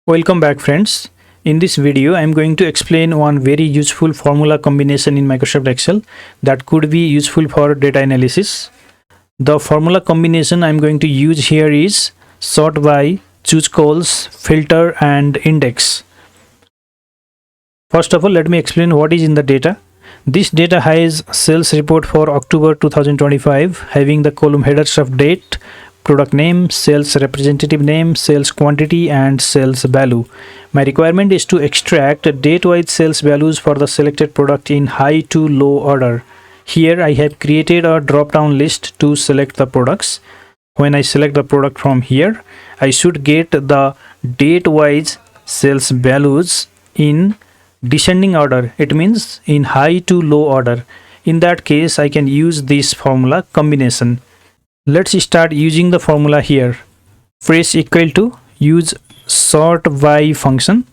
Welcome back, friends. In this video, I am going to explain one very useful formula combination in Microsoft Excel that could be useful for data analysis. The formula combination I am going to use here is sort by, choose calls, filter and index. First of all, let me explain what is in the data. This data has sales report for October 2025 having the column headers of date, product name, sales representative name, sales quantity and sales value. My requirement is to extract date-wise sales values for the selected product in high to low order. Here I have created a drop-down list to select the products. When I select the product from here, I should get the date-wise sales values in descending order. It means in high to low order. In that case, I can use this formula combination. Let's start using the formula here. Press equal to, use sort by function,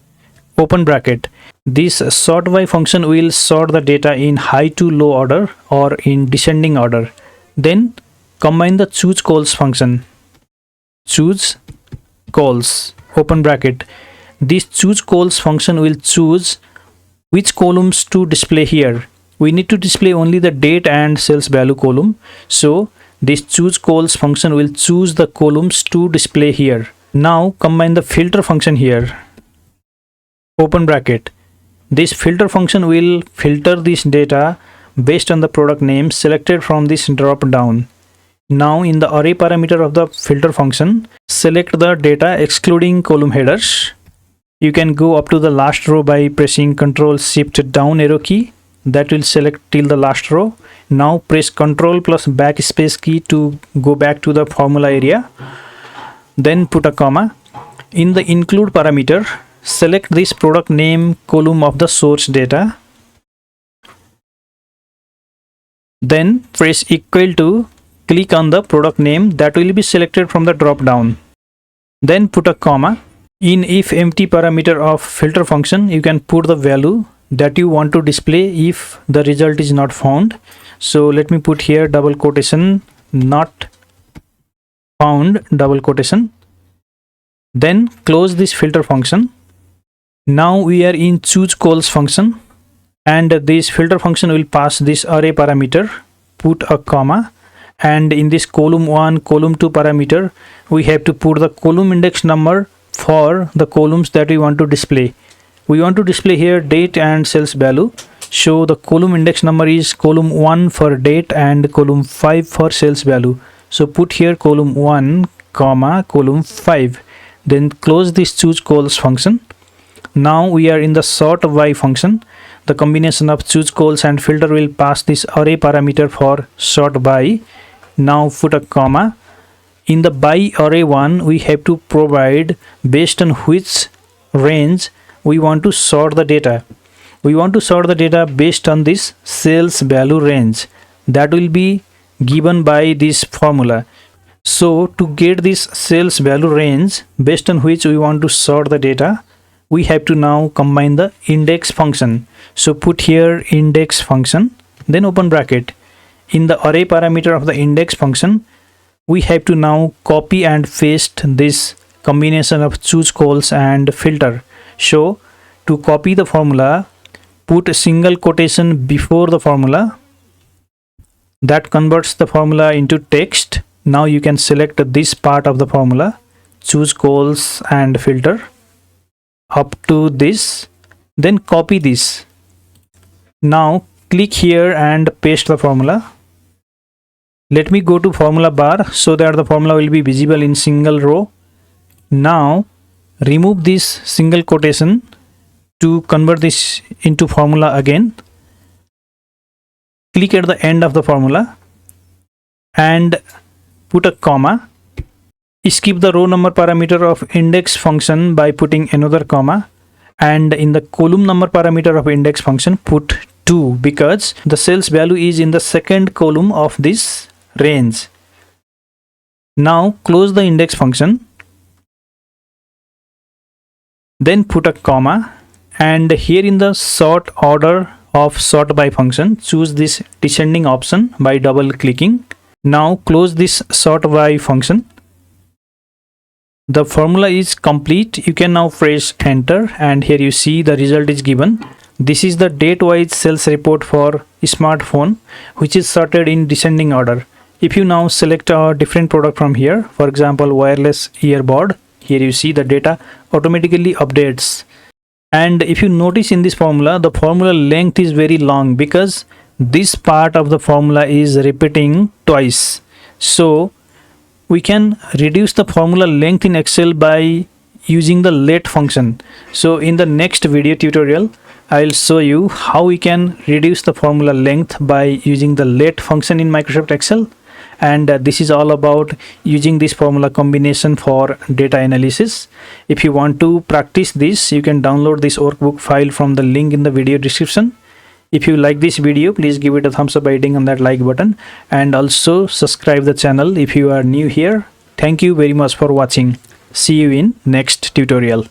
open bracket. This sort by function will sort the data in high to low order or in descending order. Then combine the choose calls function. Choose calls, open bracket. This choose calls function will choose which columns to display here. We need to display only the date and sales value column. So this choose calls function will choose the columns to display here. Now combine the filter function here. Open bracket. This filter function will filter this data based on the product name selected from this drop down. Now in the array parameter of the filter function, select the data excluding column headers. You can go up to the last row by pressing Ctrl Shift down arrow key. That will select till the last row. Now press Ctrl plus backspace key to go back to the formula area. Then put a comma. In the include parameter, select this product name column of the source data. Then press equal to, click on the product name that will be selected from the drop down. Then put a comma. In if empty parameter of filter function, you can put the value that you want to display if the result is not found. So let me put here double quotation, not found, double quotation. Then close this filter function. Now we are in choose calls function and this filter function will pass this array parameter, put a comma, and in this column 1, column 2 parameter, we have to put the column index number for the columns that we want to display. We want to display here date and sales value. So the column index number is column 1 for date and column 5 for sales value. So put here column 1, comma, column 5. Then close this choose calls function. Now we are in the sort by function. The combination of choose calls and filter will pass this array parameter for sort by. Now put a comma. In the by array 1, we have to provide based on which range we want to sort the data. We want to sort the data based on this sales value range that will be given by this formula. So to get this sales value range based on which we want to sort the data, we have to now combine the index function. So put here index function, then open bracket. In the array parameter of the index function, we have to now copy and paste this combination of choose calls and filter. So to copy the formula, put a single quotation before the formula that converts the formula into text. Now you can select this part of the formula, choose calls and filter up to this, then copy this. Now click here and paste the formula. Let me go to formula bar so that the formula will be visible in single row. Now remove this single quotation to convert this into formula again. Click at the end of the formula and put a comma. Skip the row number parameter of index function by putting another comma, and in the column number parameter of index function put 2 because the sales value is in the second column of this range. Now close the index function, then put a comma, and here in the sort order of sort by function, choose this descending option by double clicking. Now close this sort by function. The formula is complete. You can now press enter, and here you see the result is given. This is the date wise sales report for smartphone, which is sorted in descending order. If you now select a different product from here, for example wireless earbud, here you see the data automatically updates. And if you notice in this formula, the formula length is very long because this part of the formula is repeating twice. So we can reduce the formula length in Excel by using the let function. So in the next video tutorial, I'll show you how we can reduce the formula length by using the let function in Microsoft Excel. And this is all about using this formula combination for data analysis. If you want to practice this, you can download this workbook file from the link in the video description. If you like this video, please give it a thumbs up by hitting on that like button, and also subscribe the channel if you are new here. Thank you very much for watching. See you in next tutorial.